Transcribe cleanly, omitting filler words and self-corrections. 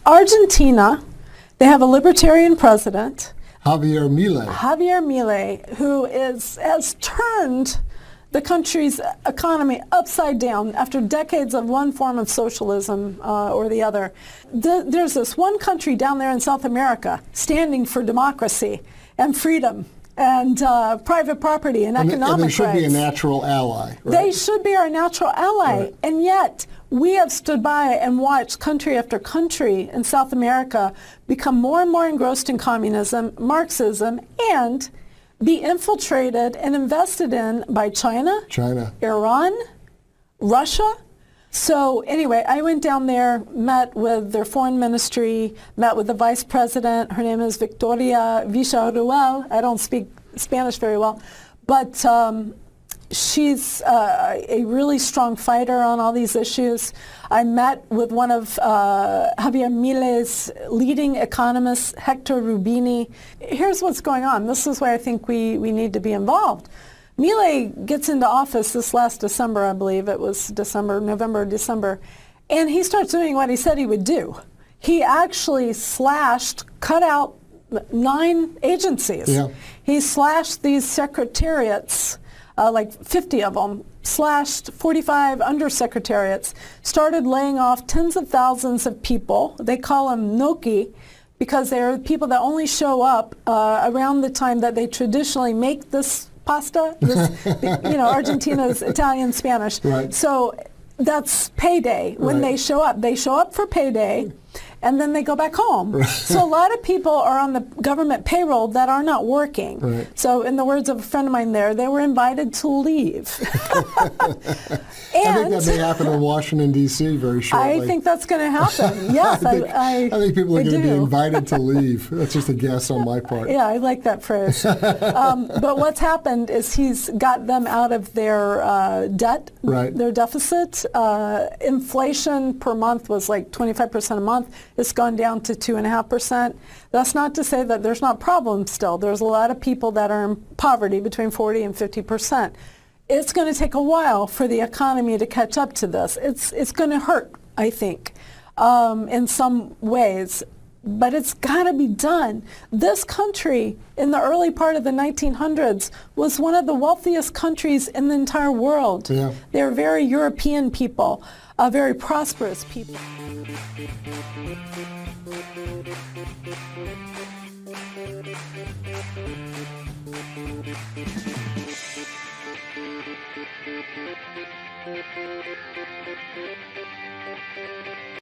Argentina, they have a libertarian president, Javier Milei. Javier Milei, who has turned the country's economy upside down after decades of one form of socialism or the other. There's this one country down there in South America standing for democracy and freedom and private property and economic rights. And they should be a natural ally, right? They should be our natural ally. Right. And yet, we have stood by and watched country after country in South America become more and more engrossed in communism, Marxism, and be infiltrated and invested in by China, Iran, Russia. So anyway, I went down there, met with their foreign ministry, met with the vice president. Her name is Victoria Villarruel. I don't speak Spanish very well, but she's a really strong fighter on all these issues. I met with one of Javier Milei's leading economists, Hector Rubini. Here's what's going on. This is why I think we need to be involved. Milei gets into office this last December, I believe. It was November, December. And he starts doing what he said he would do. He actually cut out 9 agencies. Yeah. He slashed these secretariats, like 50 of them, slashed 45 undersecretariats, started laying off tens of thousands of people. They call them gnocchi because they're people that only show up around the time that they traditionally make this pasta. Argentina's Italian, Spanish. Right. So that's payday when they show up. They show up for payday, and then they go back home. Right. So a lot of people are on the government payroll that are not working. Right. So in the words of a friend of mine there, they were invited to leave. I think that may happen in Washington, D.C. very shortly. I think that's going to happen. Yes, I think people are going to be invited to leave. That's just a guess on my part. Yeah, I like that phrase. But what's happened is he's got them out of their debt, their deficit. Inflation per month was like 25% a month. It's gone down to 2.5%. That's not to say that there's not problems still. There's a lot of people that are in poverty between 40 and 50%. It's going to take a while for the economy to catch up to this. It's going to hurt, I think, in some ways, but it's got to be done. This country, in the early part of the 1900s, was one of the wealthiest countries in the entire world. Yeah. They're very European people, very prosperous people.